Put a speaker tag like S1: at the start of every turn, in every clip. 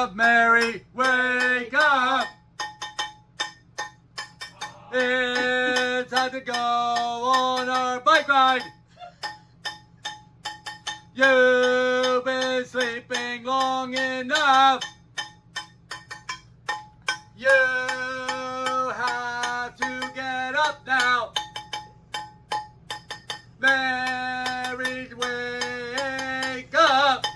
S1: up, Mary, wake up. It's time to go on our bike ride. You've been sleeping long enough. You have to get up now. Mary, wake up.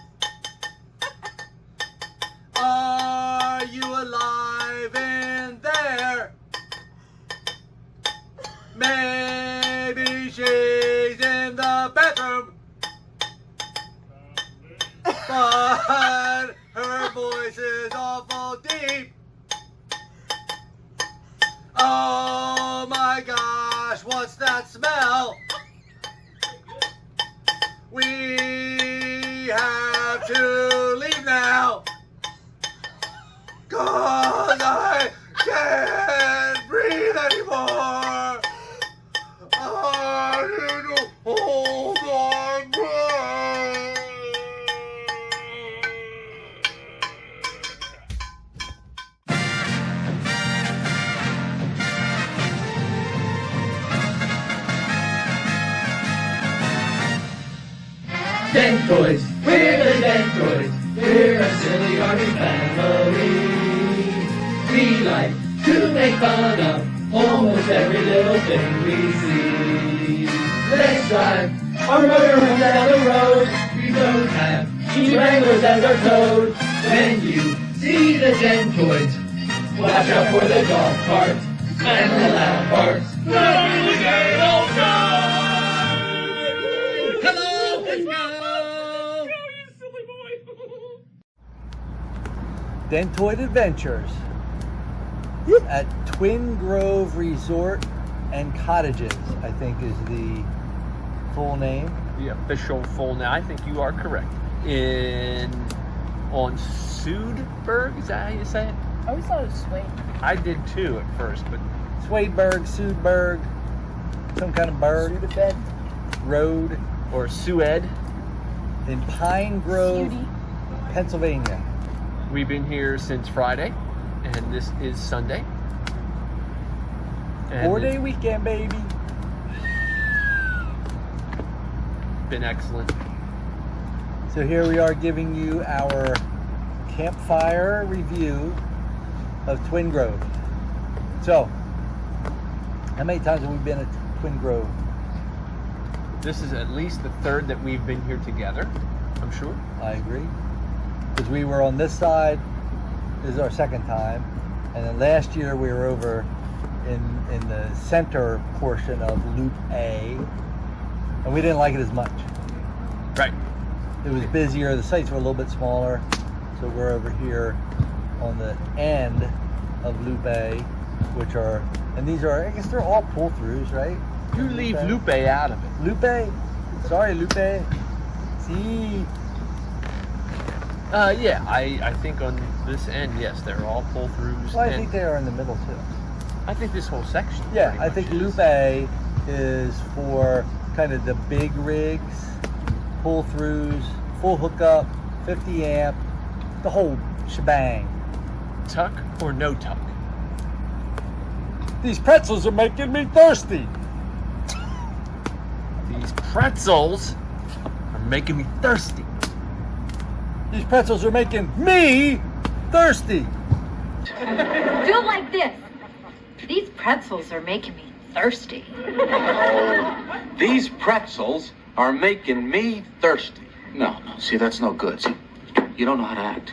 S1: Are you alive in there? Maybe she's in the bathroom, but her voice is awful deep. Oh my gosh, what's that smell? We have to leave now, 'cause I can't breathe anymore. I need to hold my breath.
S2: Dent Toys, we're the Dent Toys. We're a silly army family. We like to make fun of almost every little thing we see. Let's drive our motorhome down the road. We don't have Jeep Wranglers as our code. When you see the Dent Toys, watch out for the golf carts and the loud parts. Let me get outside! Hello, let's go! You silly boy!
S1: Dentoid Adventures at Twin Grove Resort and Cottages, I think is the full name.
S3: The official full name. I think you are correct. On Sudberg, is that how you say it?
S4: I always thought it was Swain.
S3: I did too at first, but
S1: Swadeberg, Sudberg, some kind of bird.
S4: Sudafed.
S1: Road
S3: or Sued.
S1: in Pine Grove,
S4: Cutie.
S1: Pennsylvania.
S3: We've been here since Friday, and this is Sunday. And
S1: 4-day weekend, baby.
S3: been excellent.
S1: So here we are giving you our campfire review of Twin Grove. So, how many times have we been at Twin Grove?
S3: This is at least the third that we've been here together, I'm sure.
S1: I agree. Because we were on this side, this is our second time. And then last year we were over in the center portion of Loop A. And we didn't like it as much.
S3: Right.
S1: It was busier, the sites were a little bit smaller. So we're over here on the end of Loop A, which are, and these are, I guess they're all pull-throughs, right?
S3: You leave Lupe out of it.
S1: Lupe? Sorry, Lupe. See.
S3: Yeah, I think on this end, yes, they're all pull-throughs.
S1: Well, I think they are in the middle too.
S3: I think this whole section.
S1: Yeah,
S3: pretty
S1: I
S3: much
S1: think
S3: is.
S1: Loop A is for kind of the big rigs, pull-throughs, full hookup, 50 amp, the whole shebang.
S3: Tuck or no tuck?
S1: These pretzels are making me thirsty.
S3: These pretzels are making me thirsty.
S1: These pretzels are making me thirsty.
S5: Do it like this. These pretzels are making me thirsty.
S6: These pretzels are making me thirsty. No, see, that's no good. See, you don't know how to act.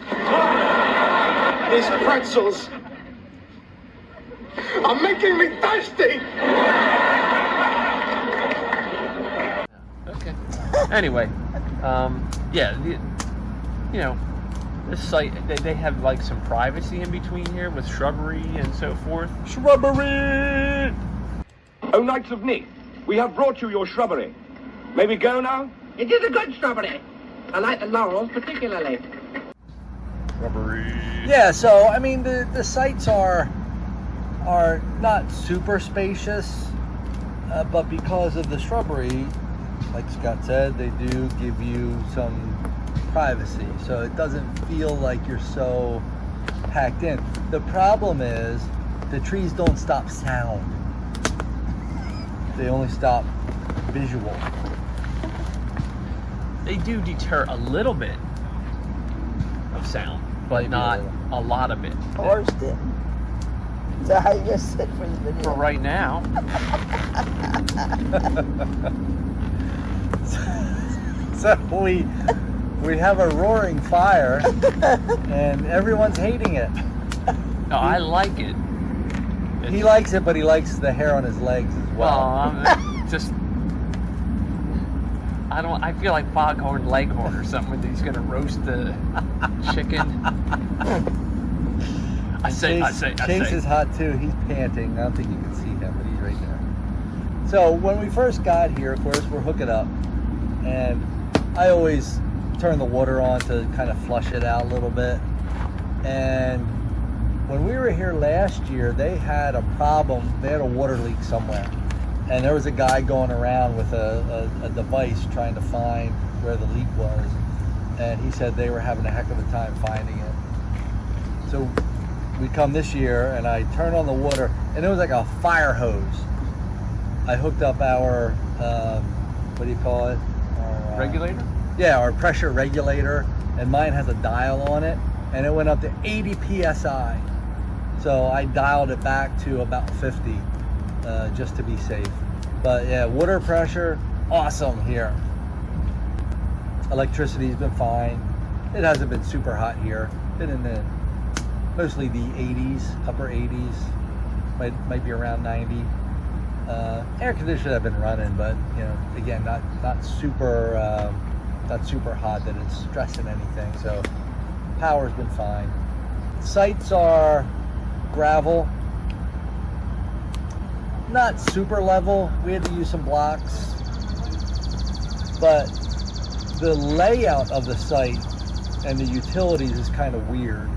S7: These pretzels are making me thirsty.
S3: Okay. Anyway, yeah, you know, this site, they have like some privacy in between here with shrubbery and so forth.
S1: Shrubbery!
S7: O Knights of Nick, we have brought you your shrubbery. May we go now?
S8: It is a good shrubbery. I like the laurels particularly.
S3: Shrubbery.
S1: Yeah, so I mean the sites are not super spacious, but because of the shrubbery, like Scott said, they do give you some privacy, so it doesn't feel like you're so packed in. The problem is the trees don't stop sound. They only stop visual.
S3: They do deter a little bit of sound, but
S1: Maybe
S3: not
S1: a
S3: a lot of it.
S4: Horse didn't. Is that how you just said for the video?
S3: For right now.
S1: So we have a roaring fire, and everyone's hating it.
S3: No, I like it.
S1: He likes it, but he likes the hair on his legs as well.
S3: Just I feel like Foghorn Leghorn or something when he's gonna roast the chicken.
S1: Chase is hot too. He's panting. I don't think you can see him, but he's right there. So when we first got here, of course, we're hooking up, and I always turn the water on to kind of flush it out a little bit. And when we were here last year, they had a problem. They had a water leak somewhere, and there was a guy going around with a device trying to find where the leak was, and he said they were having a heck of a time finding it. So we come this year, and I turn on the water, and it was like a fire hose. I hooked up our what do you call it? Our,
S3: regulator?
S1: Yeah, our pressure regulator, and mine has a dial on it, and it went up to 80 psi. So I dialed it back to about 50 just to be safe. But yeah, water pressure, awesome here. Electricity's been fine. It hasn't been super hot here. Been in the mostly the 80s, upper 80s, might be around 90. Air conditioner have been running, but you know, again, not super hot that it's stressing anything. So power's been fine. Sites are gravel, not super level. We had to use some blocks, but the layout of the site and the utilities is kind of weird.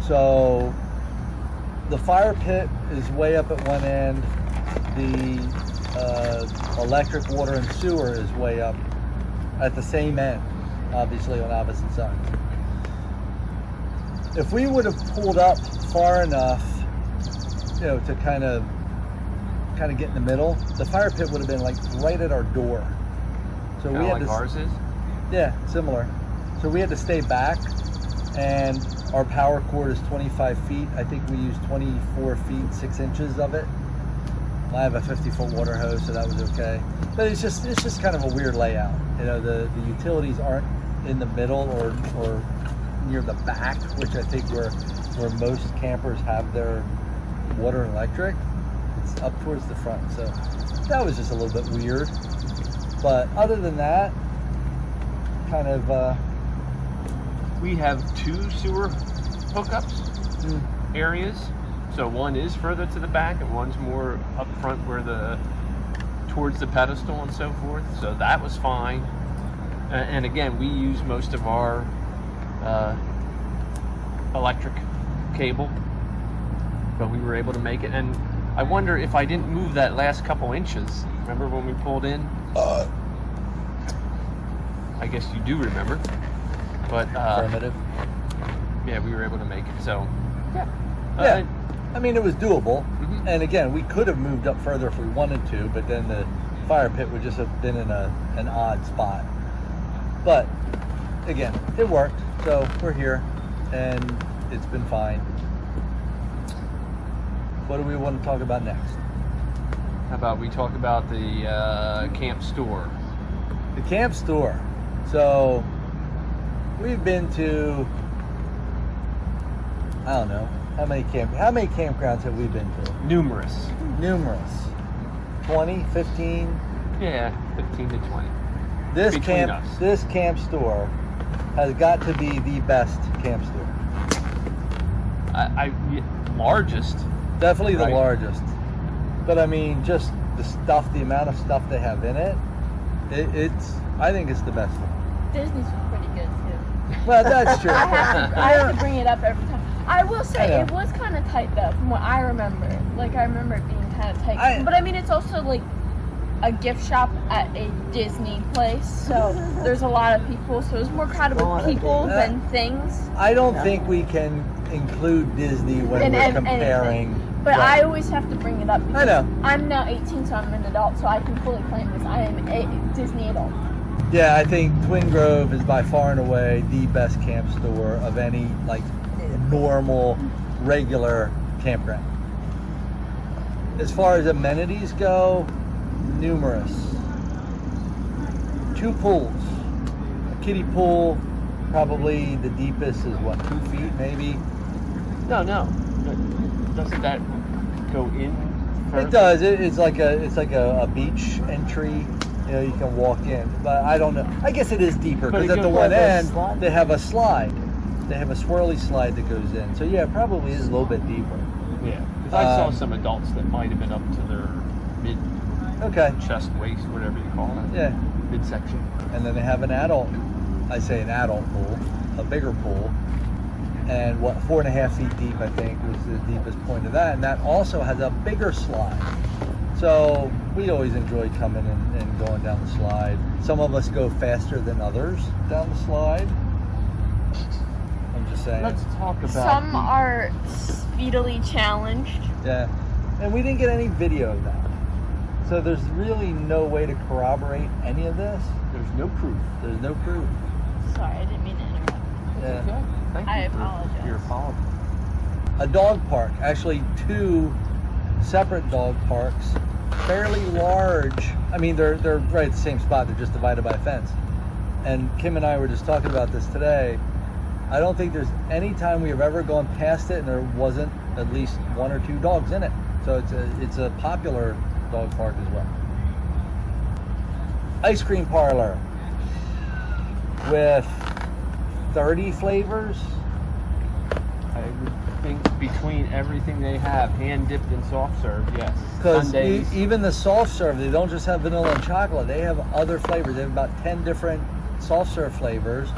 S1: So the fire pit is way up at one end. The electric, water, and sewer is way up at the same end, obviously on opposite sides. If we would have pulled up far enough, you know, to kind of get in the middle, the fire pit would have been like right at our door. So
S3: Kinda
S1: we had
S3: like
S1: to,
S3: ours is?
S1: yeah, similar. So we had to stay back, and our power cord is 25 feet. I think we used 24 feet 6 inches of it. I have a 50-foot water hose, so that was okay. But it's just kind of a weird layout. You know, the utilities aren't in the middle or near the back, which I think where most campers have their water and electric. It's up towards the front, so that was just a little bit weird. But other than that, kind of
S3: We have 2 sewer hookups areas. So one is further to the back, and one's more up front where towards the pedestal and so forth. So that was fine. And again, we use most of our electric cable, but we were able to make it. And I wonder if I didn't move that last couple inches. Remember when we pulled in? I guess you do remember. But
S1: affirmative.
S3: Yeah, we were able to make it. So
S1: yeah. I mean, it was doable. And again, we could have moved up further if we wanted to, but then the fire pit would just have been in an odd spot. But again, it worked. So we're here, and it's been fine. What do we want to talk about next?
S3: How about we talk about the camp store?
S1: The camp store. So we've been to, I don't know, how many campgrounds have we been to?
S3: Numerous.
S1: 20, 15?
S3: Yeah, 15 to 20.
S1: This
S3: Between us.
S1: This camp store has got to be the best camp store.
S3: Largest.
S1: Definitely the
S3: Right.
S1: largest. But I mean, just the amount of stuff they have in it, I think it's the best one.
S9: Disney's was pretty good too.
S1: Well, that's true.
S9: I have to bring it up every time. I will
S1: I
S9: say
S1: know.
S9: it was kind of tight though, from what I remember. Like I remember it being kind of tight. But I mean, it's also like a gift shop at a Disney place, so there's a lot of people. So it's more crowded with people than things.
S1: I don't think we can include Disney when we're comparing.
S9: Anything. But I always have to bring it up.
S1: I know.
S9: I'm now 18, so I'm an adult, so I can fully claim this. I am a Disney adult.
S1: Yeah, I think Twin Grove is by far and away the best camp store of any like normal, regular campground. As far as amenities go, numerous. 2 pools. A kiddie pool, probably the deepest is what, 2 feet maybe?
S3: No. Doesn't that go in further?
S1: It does. It's like a beach entry. You know, you can walk in, but I don't know. I guess it is deeper because at the one end they have a slide. They have a swirly slide that goes in. So yeah, it probably is a little bit deeper.
S3: Yeah, because I saw some adults that might have been up to their mid chest, waist, whatever you call it.
S1: Yeah.
S3: Midsection.
S1: And then they have an adult. I say an adult pool, a bigger pool, and 4.5 feet deep, I think, was the deepest point of that. And that also has a bigger slide. So we always enjoy coming and going down the slide. Some of us go faster than others down the slide. I'm just saying.
S3: Let's talk about.
S9: Some are speedily challenged.
S1: Yeah, and we didn't get any video of that. So there's really no way to corroborate any of this.
S3: There's no proof.
S1: There's no proof.
S9: Sorry, I didn't mean to interrupt.
S1: Yeah.
S3: Okay. Thank you
S9: I
S3: for
S9: apologize.
S3: your apology.
S1: A dog park, actually 2 separate dog parks, fairly large. I mean, they're right at the same spot. They're just divided by a fence. And Kim and I were just talking about this today. I don't think there's any time we have ever gone past it and there wasn't at least 1 or 2 dogs in it. So it's a popular dog park as well. Ice cream parlor with 30 flavors.
S3: I would think between everything they have, hand dipped and soft serve, yes.
S1: Because
S3: Sundays.
S1: even the soft serve, they don't just have vanilla and chocolate. They have other flavors. They have about 10 different soft serve flavors.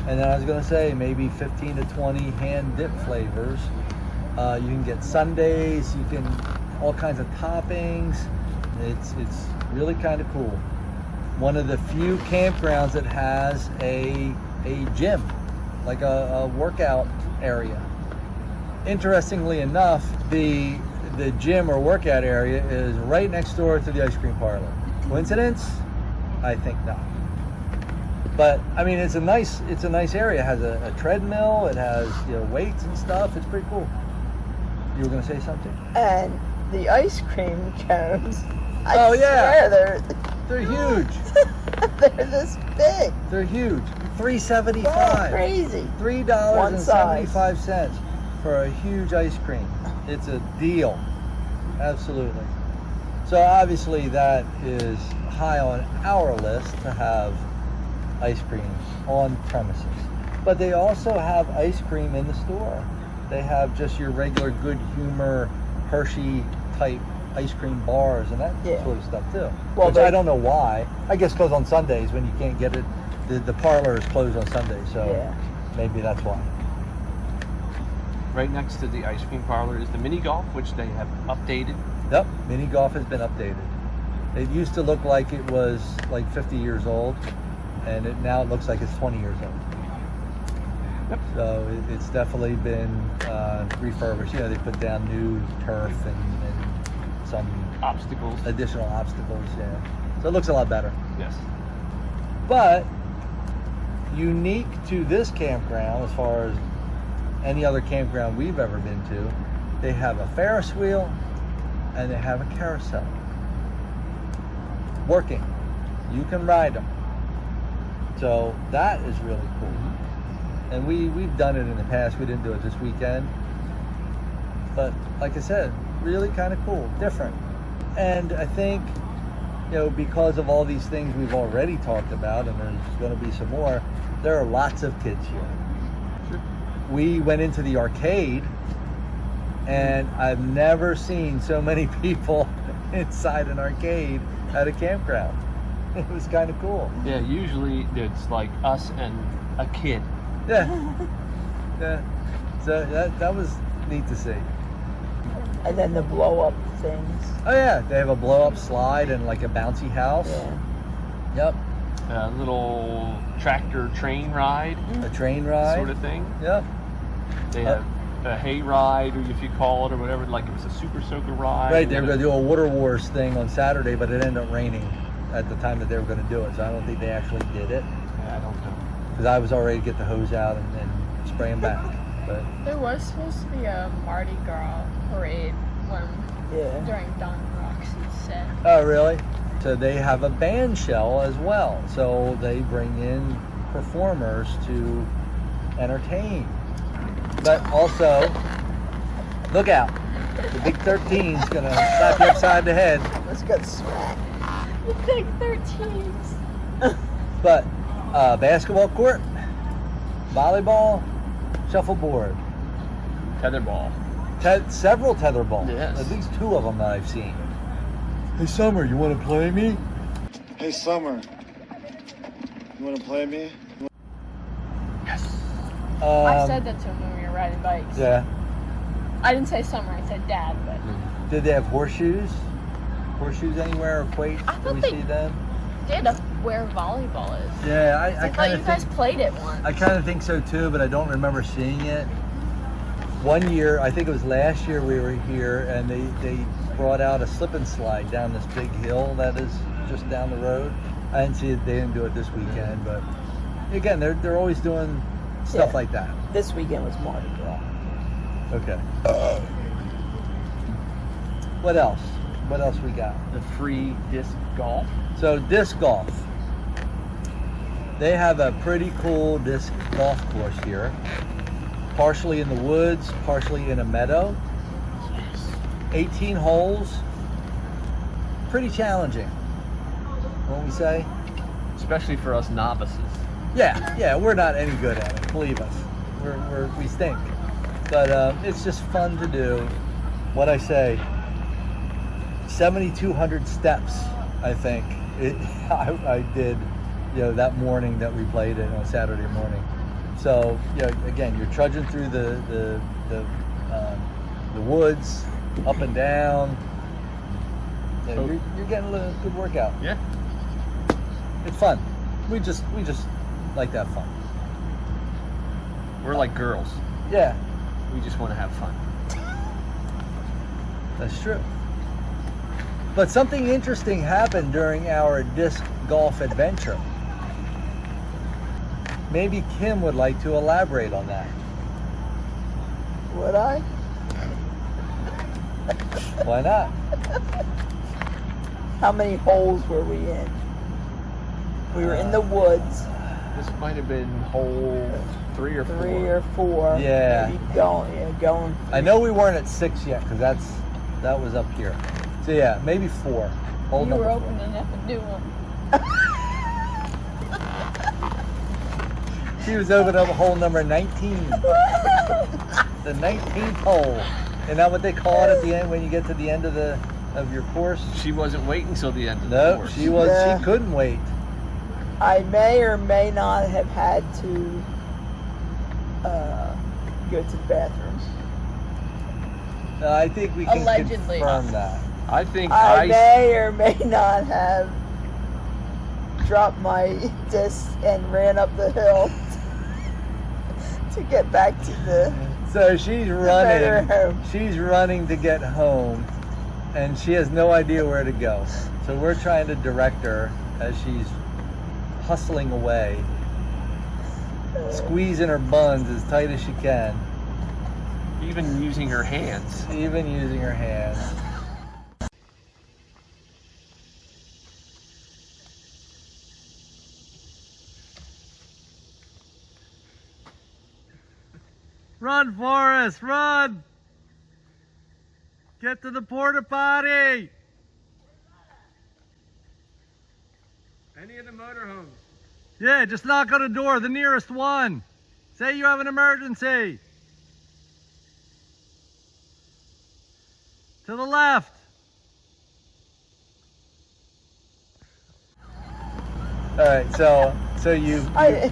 S1: And then I was going to say maybe 15 to 20 hand dip flavors. You can get sundaes. You can all kinds of toppings. It's really kind of cool. One of the few campgrounds that has a gym, like a workout area. Interestingly enough, the gym or workout area is right next door to the ice cream parlor. Coincidence? I think not. But I mean, it's a nice area. It has a treadmill. It has weights and stuff. It's pretty cool. You were gonna say something?
S4: And the ice cream cones.
S1: Oh, yeah.
S4: Swear
S1: They're huge.
S4: they're this big.
S1: They're huge. $3.75.
S4: Oh, crazy.
S1: $3.75 for a huge ice cream. It's a deal. Absolutely. So obviously that is high on our list to have ice cream on premises. But they also have ice cream in the store. They have just your regular Good Humor Hershey type ice cream bars and that sort of stuff too. Well, which I don't know why. I guess because on Sundays when you can't get it, the parlor is closed on Sundays, so maybe that's why.
S3: Right next to the ice cream parlor is the mini golf, which they have updated.
S1: Yep, mini golf has been updated. It used to look like it was like 50 years old, and now it looks like it's 20 years old.
S3: Yep.
S1: So it's definitely been refurbished. They put down new turf and some
S3: obstacles,
S1: additional obstacles. So it looks a lot better.
S3: Yes.
S1: But unique to this campground, as far as any other campground we've ever been to, they have a Ferris wheel and they have a carousel working. You can ride them. So that is really cool. And we've done it in the past. We didn't do it this weekend. But like I said, really kind of cool, different. And I think, because of all these things we've already talked about, and there's going to be some more, there are lots of kids here.
S3: Sure.
S1: We went into the arcade, and I've never seen so many people inside an arcade at a campground. It was kind of cool.
S3: Yeah, usually it's like us and a kid.
S1: Yeah. So that was neat to see.
S4: And then the blow up things.
S1: Oh yeah, they have a blow up slide and like a bouncy house.
S4: Yeah.
S1: Yep.
S3: A little tractor train ride
S1: A train ride.
S3: sort of thing.
S1: Yep.
S3: They have a hay ride, or if you call it, or whatever, like it was a super soaker ride.
S1: Right, they were going to do a water wars thing on Saturday, but it ended up raining at the time that they were going to do it. So I don't think they actually did it.
S3: Yeah, I don't know.
S1: Because I was already to get the hose out and spray them back. But
S9: There was supposed to be a Mardi Gras parade during Don Roxy's set.
S1: oh, really? So they have a band shell as well. So they bring in performers to entertain. But also, look out. The Big 13 is going to slap you upside the head.
S4: Let's get smacked.
S9: The Big 13s.
S1: But basketball court, volleyball, shuffleboard,
S3: Tetherball.
S1: several tetherball.
S3: Yes.
S1: At least 2 of them that I've seen. Hey, Summer, you want to play me?
S10: Hey, Summer, you want to play me?
S9: I said that to him when we were riding bikes.
S1: Yeah.
S9: I didn't say summer, I said dad, but
S1: Did they have horseshoes? Horseshoes anywhere equate?
S9: I
S1: Did
S9: thought
S1: we
S9: they-
S1: see them?
S9: did where volleyball is.
S1: Yeah, I
S9: I thought
S1: kind
S9: you
S1: of
S9: guys
S1: think
S9: played it once.
S1: I kind of think so too, but I don't remember seeing it. One year, I think it was last year, we were here and they brought out a slip and slide down this big hill that is just down the road. I didn't see it. They didn't do it this weekend, but again, they're always doing stuff
S4: Yeah.
S1: like that.
S4: This weekend was Mardi Gras.
S1: Okay. What else? What else we got?
S3: The free disc golf.
S1: So disc golf. They have a pretty cool disc golf course here. Partially in the woods, partially in a meadow. 18 holes. Pretty challenging, won't we say?
S3: Especially for us novices.
S1: Yeah, we're not any good at it, believe us. We stink. But it's just fun to do. What I say, 7,200 steps, I think. I did, that morning that we played it on Saturday morning. So, again, you're trudging through the woods, up and down. Yeah, you're getting a good workout.
S3: Yeah.
S1: It's fun. We just like to have fun.
S3: We're like girls.
S1: Yeah,
S3: We just want to have fun.
S1: that's true. But something interesting happened during our disc golf adventure. Maybe Kim would like to elaborate on that.
S4: Would I?
S1: Why not?
S4: How many holes were we in? We were in the woods,
S3: This might have been hole 3 or 4.
S4: 3 or 4.
S1: Yeah.
S4: Maybe going.
S1: I know we weren't at 6 yet because that was up here. So yeah, maybe 4. Hole
S9: You
S1: number
S9: were
S1: 4.
S9: opening up a new one.
S1: She was opening up hole number 19. The 19th hole. Isn't that what they call it at the end when you get to the end of your course?
S3: She wasn't waiting until the end of the
S1: No,
S3: course.
S1: she was.
S4: Yeah.
S1: She couldn't wait.
S4: I may or may not have had to go to the bathrooms.
S1: I think we can
S9: Allegedly.
S1: confirm that.
S3: I think
S4: I
S3: I
S4: may or may not have dropped my disc and ran up the hill to get back to the
S1: So she's
S4: better
S1: running.
S4: home.
S1: She's running to get home, and she has no idea where to go. So we're trying to direct her as she's hustling away, squeezing her buns as tight as she can,
S3: even using her hands.
S1: even using her hands. Run, Forrest, run! Get to the porta potty!
S3: Any of the motorhomes.
S1: Yeah, just knock on the door, the nearest one. Say you have an emergency. To the left. All right, so you.
S4: What?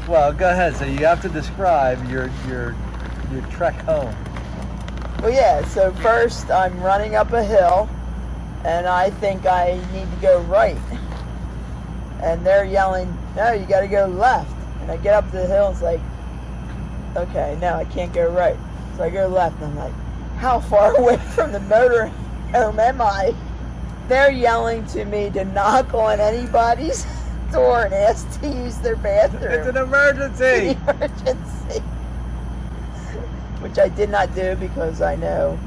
S1: Well, go ahead. So you have to describe your trek home.
S4: Well, yeah, so first I'm running up a hill, and I think I need to go right. And they're yelling, no, you gotta go left. And I get up the hill, it's like, okay, no, I can't go right. So I go left, and I'm like, how far away from the motor home am I? They're yelling to me to knock on anybody's door and ask to use their bathroom.
S1: It's an emergency.
S4: Emergency. Which I did not do because I know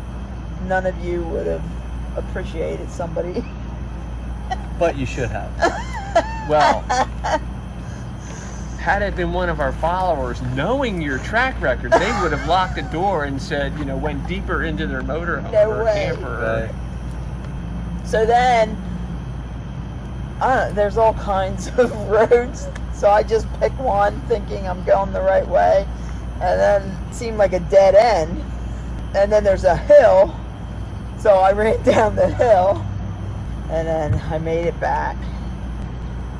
S4: none of you would have appreciated somebody.
S1: But you should have.
S3: Well, had it been one of our followers, knowing your track record, they would have locked the door and said, you know, went deeper into their motorhome
S4: No
S3: or
S4: way.
S3: camper.
S4: So then, there's all kinds of roads. So I just pick one thinking I'm going the right way. And then it seemed like a dead end. And then there's a hill. So I ran down the hill. And then I made it back.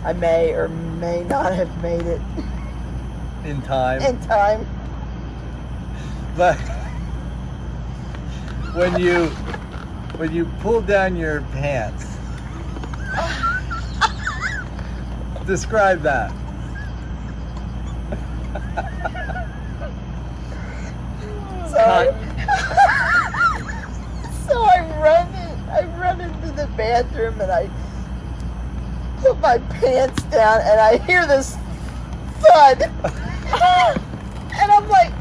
S4: I may or may not have made it
S1: In time.
S4: in time.
S1: But when you pull down your pants, describe that.
S4: So I run into the bathroom and I put my pants down and I hear this thud. And I'm like,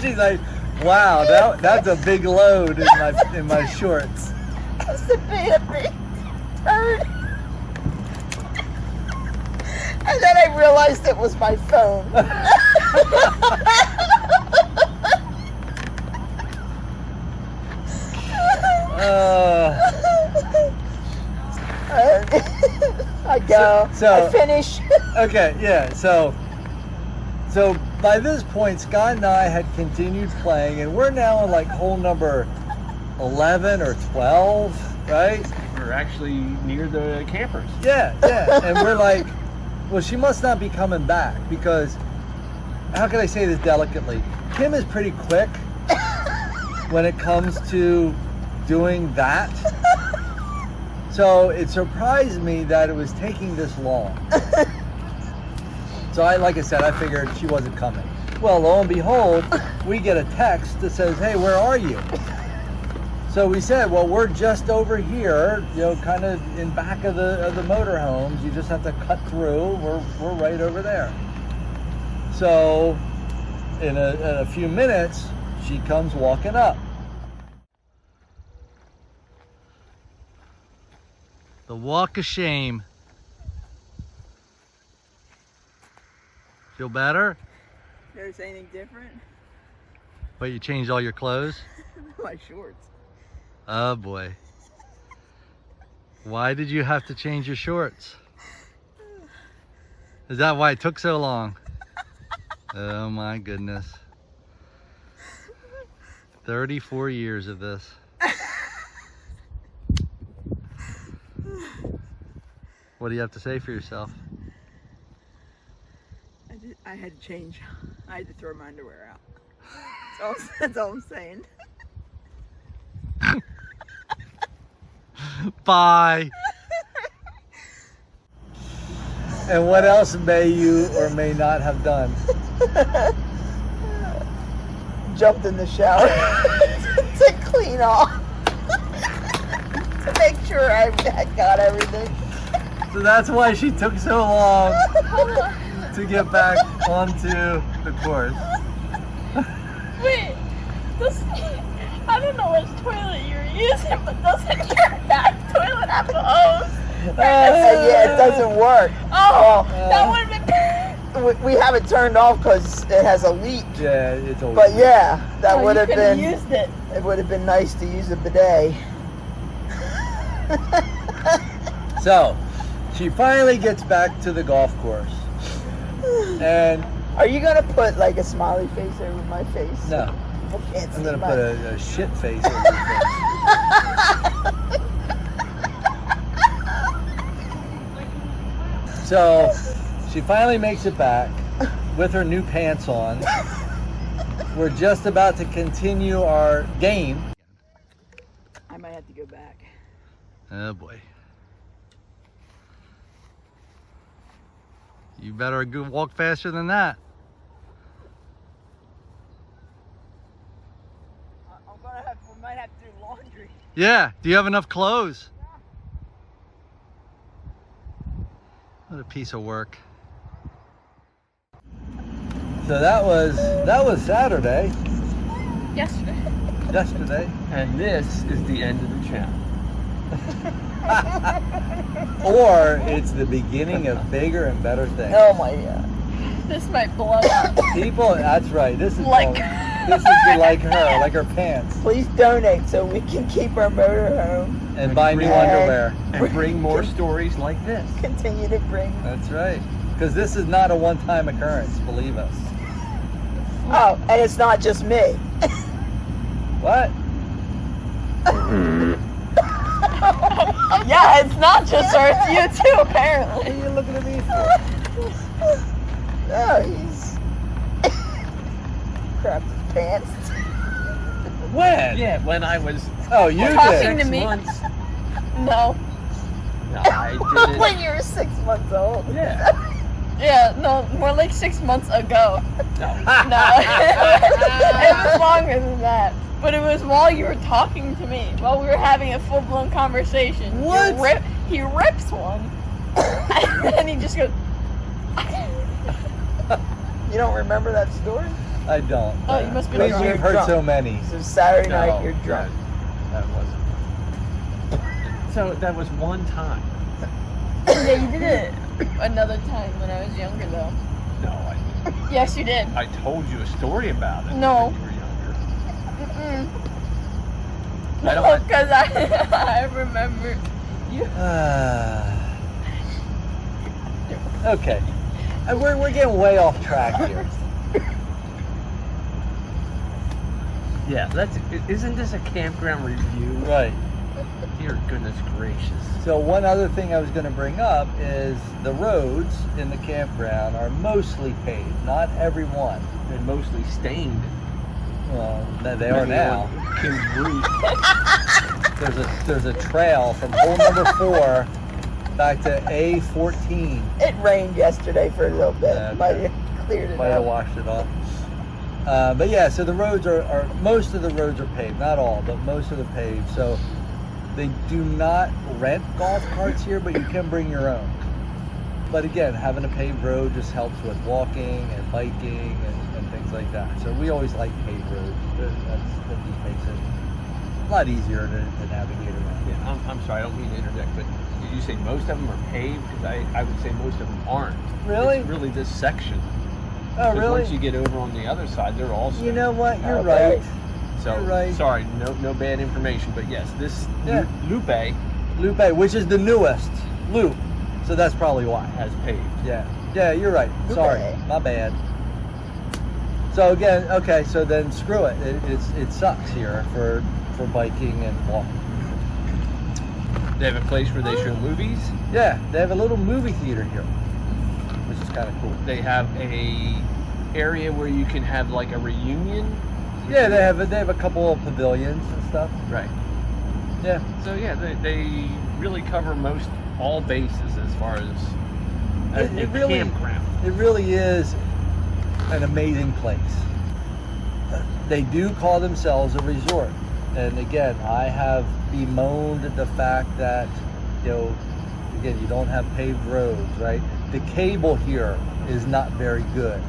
S1: She's like, wow, that's a big load in my shorts.
S4: must have made a big turn. And then I realized it was my phone. I go.
S1: So-
S4: I finish.
S1: Okay, yeah, so by this point, Scott and I had continued playing, and we're now on like hole number 11 or 12, right?
S3: We're actually near the campers.
S1: Yeah, and we're like, well, she must not be coming back, because, how can I say this delicately? Kim is pretty quick when it comes to doing that. So it surprised me that it was taking this long. So like I said, I figured she wasn't coming. Well, lo and behold, we get a text that says, hey, where are you? So we said, well, we're just over here, you know, kind of in back of the motorhomes. You just have to cut through. We're right over there. So in a few minutes, she comes walking up. The walk of shame. Feel better?
S4: There's anything different?
S1: But you changed all your clothes?
S4: My shorts.
S1: Oh boy. Why did you have to change your shorts? Is that why it took so long? Oh my goodness. 34 years of this. What do you have to say for yourself?
S4: I had to change. I had to throw my underwear out. That's all I'm saying.
S1: Bye. And what else may you or may not have done?
S4: Jumped in the shower to clean off. To make sure I got everything.
S1: So that's why she took so long to get back onto the course.
S9: Wait, I don't know which toilet you're using, but doesn't your back toilet have a hose?
S4: Yeah, it doesn't work.
S9: Oh, that would have been.
S4: We have it turned off because it has a leak.
S1: Yeah, it's always.
S4: But yeah, that would have
S9: you could've
S4: been.
S9: used it.
S4: It would have been nice to use a bidet.
S1: So, she finally gets back to the golf course. And
S4: Are you gonna put like a smiley face over my face?
S1: no,
S4: People can't see
S1: I'm gonna
S4: my-
S1: put a shit face over your face. So, she finally makes it back with her new pants on. we're just about to continue our game.
S4: I might have to go back.
S1: Oh boy. You better go walk faster than that.
S4: We might have to do laundry.
S1: Yeah, do you have enough clothes? What a piece of work. So that was Saturday. Yesterday.
S3: And this is the end of the channel.
S1: Or it's the beginning of bigger and better things.
S4: Oh my god.
S9: This might blow up.
S1: People, that's right. This is
S9: Like-
S1: this is like her pants.
S4: Please donate so we can keep our motorhome.
S1: And buy new
S4: And-
S1: underwear.
S3: And bring more stories like this.
S4: Continue to bring.
S1: That's right. Because this is not a one-time occurrence, believe us.
S4: Oh, and it's not just me.
S1: What?
S9: Yeah, it's not just her, it's you too,
S1: What
S9: apparently.
S1: are you looking at me for?
S4: Oh, he's crapped his pants.
S1: When?
S3: Yeah, when I was
S1: Oh, you
S9: Talking
S1: did.
S9: to me.
S3: 6 months.
S9: No.
S3: No, I did it.
S4: When you were 6 months old.
S3: Yeah.
S9: Yeah, no, more like 6 months ago.
S3: No.
S9: No. It was longer than that. But it was while you were talking to me, while we were having a full-blown conversation.
S1: What?
S9: He rips one, and then he just goes,
S4: You don't remember that story?
S1: I don't.
S9: Oh, you must be
S1: We've
S9: drunk.
S1: heard so many.
S4: So Saturday
S3: No,
S4: night, you're drunk.
S3: That wasn't. So that was one time.
S9: yeah, you did it another time when I was younger, though.
S3: No, I didn't.
S9: Yes, you did.
S3: I told you a story about it.
S9: No.
S3: When you were younger.
S9: Mm-mm.
S3: I
S9: No,
S3: don't.
S9: because I remember you.
S1: Okay. We're getting way off track here.
S3: Yeah, isn't this a campground review?
S1: Right.
S3: Dear goodness gracious.
S1: So one other thing I was going to bring up is the roads in the campground are mostly paved. Not every one.
S3: They're mostly stained.
S1: Well, they are now.
S3: Kim's roof.
S1: There's a trail from hole number 4 back to A14.
S4: It rained yesterday for a little bit.
S1: Okay.
S4: Might have cleared it
S1: Might have
S4: up.
S1: washed it off. But yeah, so the roads are most of the roads are paved. Not all, but most of them paved. So they do not rent golf carts here, but you can bring your own. But again, having a paved road just helps with walking and biking and things like that. So we always like paved roads. That just makes it a lot easier to navigate around.
S3: Yeah, I'm sorry, I don't mean to interject, but did you say most of them are paved? Because I would say most of them aren't.
S1: Really?
S3: It's really this section.
S1: Oh,
S3: 'Cause
S1: really?
S3: Once you get over on the other side, they're all
S1: You know what? You're
S4: Okay.
S1: right.
S3: So
S1: You're right.
S3: sorry, no bad information, but yes, this
S1: Yeah.
S3: Lupe
S1: Loop A, which is the newest loop. So that's probably why.
S3: has paved.
S1: Yeah, you're right.
S4: Loop
S1: Sorry,
S4: A.
S1: my bad. So again, okay, so then screw it. It sucks here for biking and walking.
S3: They have a place where they show movies.
S1: Yeah, they have a little movie theater here, which is kind of cool.
S3: They have a area where you can have like a reunion.
S1: Yeah, they have a couple of pavilions and stuff.
S3: Right.
S1: Yeah,
S3: So yeah, they really cover all bases as far as a
S1: It really-
S3: campground.
S1: it really is an amazing place. They do call themselves a resort, and again, I have bemoaned the fact that again, you don't have paved roads, right? The cable here is not very good.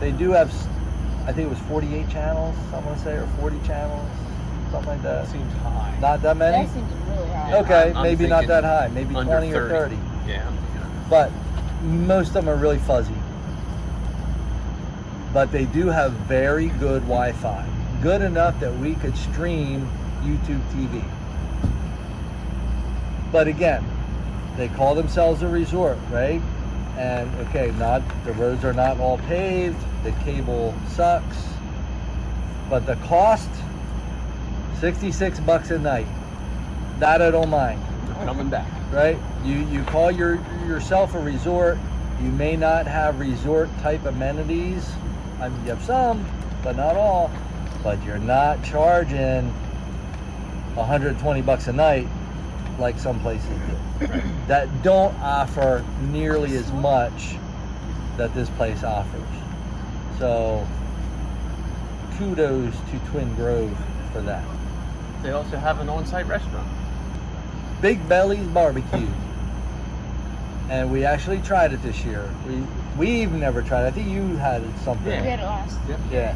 S1: They do have, I think it was 48 channels, I want to say, or 40 channels, something like that.
S3: That seems high.
S1: Not that many?
S9: That seems really high.
S3: Yeah,
S1: Okay,
S3: I'm
S1: maybe not
S3: thinking
S1: that high, maybe
S3: under
S1: 20 or 30.
S3: Yeah.
S1: But most of them are really fuzzy. But they do have very good Wi-Fi. Good enough that we could stream YouTube TV. But again, they call themselves a resort, right? And okay, the roads are not all paved, the cable sucks. But the cost, $66 a night. That I don't mind.
S3: They're coming back.
S1: Right? You call yourself a resort. You may not have resort type amenities. I mean, you have some, but not all. But you're not charging $120 a night like some places do that don't offer nearly as much that this place offers. So kudos to Twin Grove for that.
S3: They also have an on-site restaurant.
S1: Big Belly's Barbecue. And we actually tried it this year. We've never tried it. I think you had it something.
S9: We had it last.
S3: Yep.
S1: Yeah.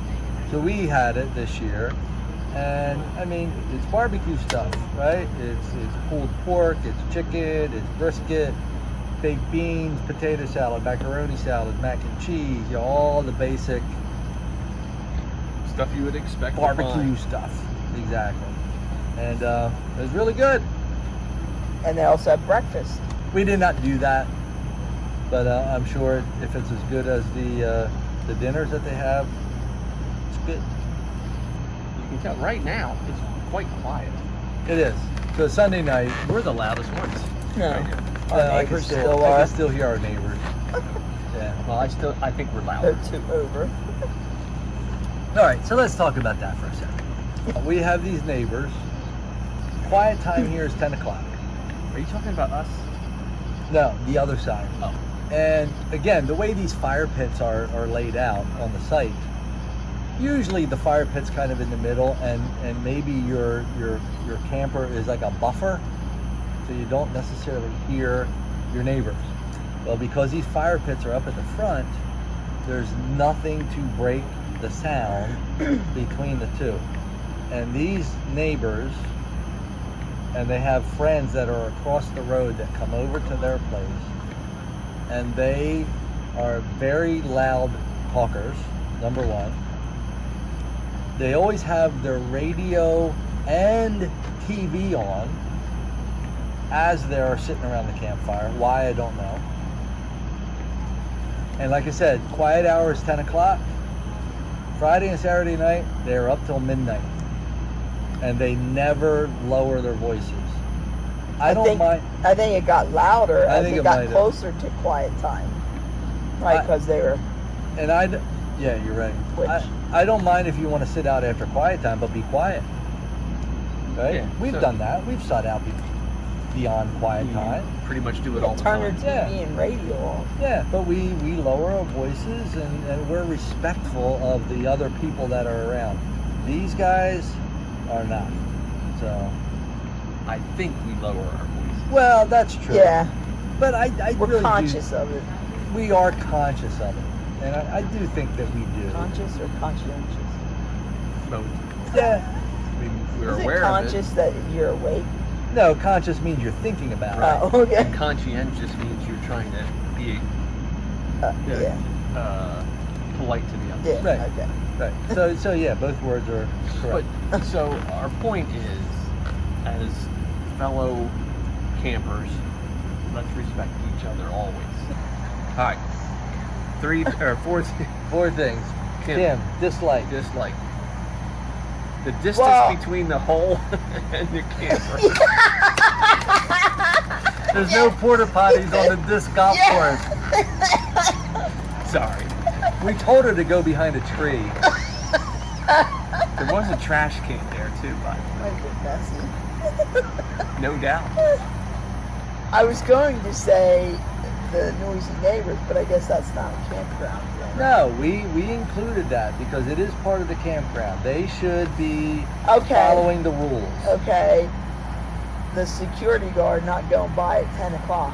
S1: So we had it this year. And I mean, it's barbecue stuff, right? It's pulled pork, it's chicken, it's brisket, baked beans, potato salad, macaroni salad, mac and cheese, you know, all the basic
S3: Stuff you would expect.
S1: barbecue stuff. Exactly. And it was really good.
S4: And they also have breakfast.
S1: We did not do that, but I'm sure if it's as good as the dinners that they have, it's good.
S3: You can tell right now it's quite quiet.
S1: It is. So Sunday night,
S3: We're the loudest ones.
S4: No.
S3: Right here.
S4: Our
S1: I can
S4: neighbors
S1: still,
S4: still
S1: I
S4: are.
S1: can still hear our neighbors. Yeah.
S3: Well, I think we're loud.
S4: They're too over.
S1: All right, so let's talk about that for a second. We have these neighbors. Quiet time here is 10 o'clock.
S3: Are you talking about us?
S1: No, the other side.
S3: Oh.
S1: And again, the way these fire pits are laid out on the site, usually the fire pit's kind of in the middle, and maybe your camper is like a buffer, so you don't necessarily hear your neighbors. Well, because these fire pits are up at the front, there's nothing to break the sound between the two. And these neighbors, and they have friends that are across the road that come over to their place, and they are very loud talkers, number one. They always have their radio and TV on as they're sitting around the campfire. Why, I don't know. And like I said, quiet hour is 10 o'clock. Friday and Saturday night, they're up till midnight. And they never lower their voices. I don't mind.
S4: I think it got louder
S1: I
S4: as
S1: think
S4: it
S1: it
S4: got
S1: might have.
S4: closer to quiet time. Right, because they were.
S1: And yeah, you're right.
S4: Which?
S1: I don't mind if you want to sit out after quiet time, but be quiet. Right?
S3: Yeah,
S1: We've
S3: so-
S1: done that. We've sat out beyond quiet time.
S3: Pretty much do it all the
S4: Turn your
S3: time.
S4: TV
S1: Yeah.
S4: and radio off.
S1: Yeah, but we lower our voices and we're respectful of the other people that are around. These guys are not. So,
S3: I think we lower our voices.
S1: well, that's true.
S4: Yeah,
S1: But I
S4: we're
S1: really
S4: conscious of it.
S1: we are conscious of it. And I do think that we do.
S4: Conscious or conscientious?
S3: Both.
S1: Yeah.
S3: We're
S4: Is it
S3: aware
S4: conscious that you're awake?
S1: No, conscious means you're thinking about it.
S4: Oh,
S3: of it.
S4: okay.
S3: And conscientious means you're trying to be
S4: Yeah.
S3: polite to the others.
S4: Yeah.
S1: Right.
S4: Okay.
S1: Right. So yeah, both words are correct.
S3: But so our point is, as fellow campers, let's respect each other always. All right, four things.
S1: Tim, dislike.
S3: Dislike. The distance
S4: Well-
S3: between the hole and the camper.
S1: There's no porta potties on the disc golf course.
S3: Sorry.
S1: We told her to go behind a tree.
S3: There was a trash can there too, but
S4: Might be messy.
S3: no doubt.
S4: I was going to say the noisy neighbors, but I guess that's not a campground. Then.
S1: No, we included that because it is part of the campground. They should be
S4: Okay.
S1: following the rules.
S4: Okay. The security guard not going by at 10 o'clock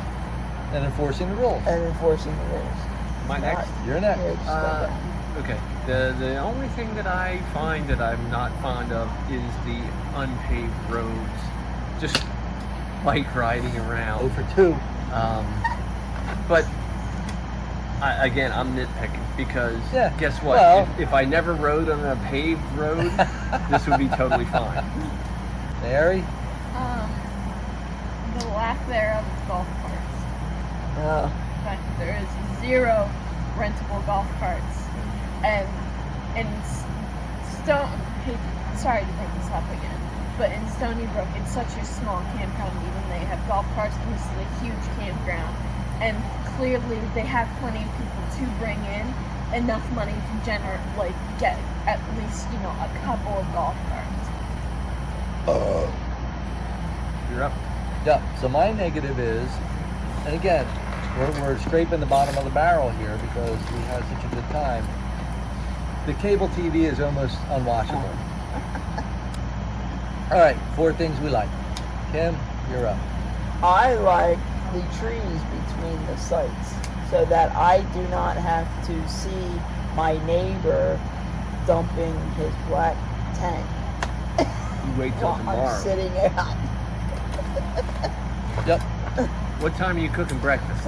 S1: And enforcing the rules.
S4: and enforcing the rules.
S3: My next.
S1: You're next.
S4: Here, just go down.
S3: Okay. The only thing that I find that I'm not fond of is the unpaved roads. Just bike riding around.
S1: 0 for 2.
S3: But again, I'm nitpicking because
S1: Yeah,
S3: guess what?
S1: well-
S3: if I never rode on a paved road, this would be totally fine.
S1: Mary?
S9: The lack thereof of golf carts.
S4: Oh.
S9: In fact, there is 0 rentable golf carts. And in sorry to bring this up again, but in Stony Brook, it's such a small campground, even they have golf carts, and this is a huge campground. And clearly they have plenty of people to bring in, enough money to get at least, a couple of golf carts.
S3: You're up.
S1: Yeah, so my negative is, and again, we're scraping the bottom of the barrel here because we had such a good time. The cable TV is almost unwatchable. All right, 4 things we like. Kim, you're up.
S4: I like the trees between the sites so that I do not have to see my neighbor dumping his black tank
S3: You wait till
S4: while
S3: tomorrow.
S4: I'm sitting out.
S1: Yep.
S3: What time are you cooking breakfast?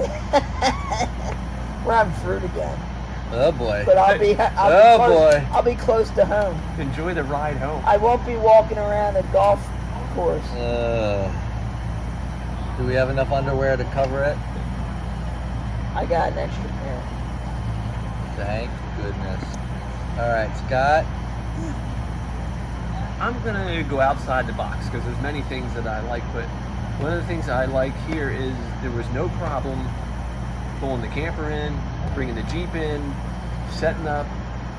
S4: We're having fruit again,
S1: Oh boy.
S4: but I'll be close,
S1: boy.
S4: I'll be close to home.
S3: Enjoy the ride home.
S4: I won't be walking around a golf course.
S1: Do we have enough underwear to cover it?
S4: I got an extra pair.
S1: Thank goodness. All right, Scott.
S3: I'm gonna go outside the box because there's many things that I like, but one of the things I like here is there was no problem pulling the camper in, bringing the Jeep in, setting up.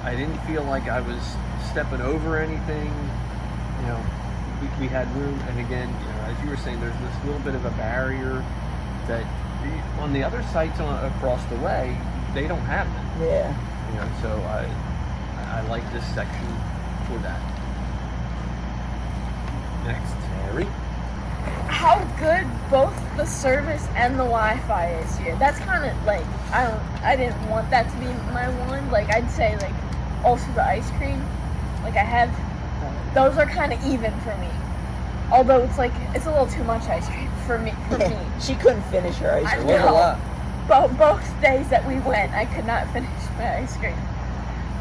S3: I didn't feel like I was stepping over anything. We had room, and again, as you were saying, there's this little bit of a barrier that on the other sites across the way, they don't have that.
S4: Yeah.
S3: So I like this section for that. Next, Harry.
S9: How good both the service and the Wi-Fi is here. That's kind of I didn't want that to be my one. I'd say also the ice cream. Those are kind of even for me. Although it's a little too much ice cream for me.
S4: She couldn't finish her ice
S9: I
S4: cream.
S1: It was a lot.
S9: Both days that we went, I could not finish my ice cream.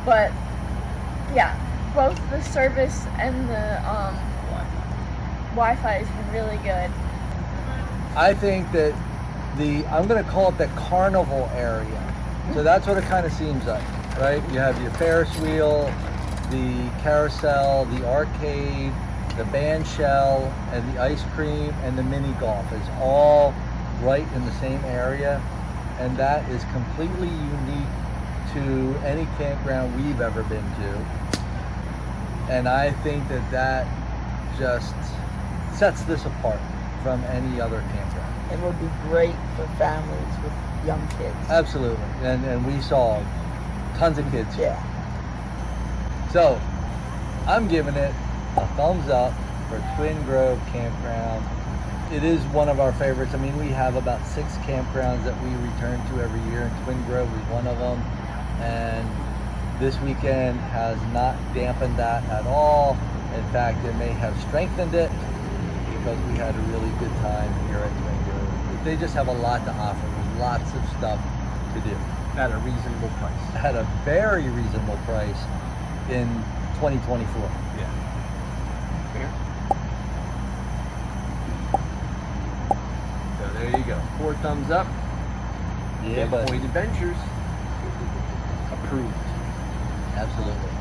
S9: But yeah, both the service and the Wi-Fi is really good.
S1: I think that I'm going to call it the carnival area. So that's what it kind of seems like, right? You have your Ferris wheel, the carousel, the arcade, the band shell, and the ice cream, and the mini golf is all right in the same area. And that is completely unique to any campground we've ever been to. And I think that just sets this apart from any other campground.
S4: It would be great for families with young kids.
S1: Absolutely. And we saw tons of kids here.
S4: Yeah.
S1: So I'm giving it a thumbs up for Twin Grove Campground. It is one of our favorites. I mean, we have about 6 campgrounds that we return to every year, and Twin Grove is one of them. And this weekend has not dampened that at all. In fact, it may have strengthened it because we had a really good time here at Twin Grove. They just have a lot to offer. There's lots of stuff to do.
S3: At a reasonable price.
S1: At a very reasonable price in 2024.
S3: Yeah. Fair. So there you go. 4 thumbs up.
S1: Yeah, but
S3: Point Adventures. Approved.
S1: absolutely.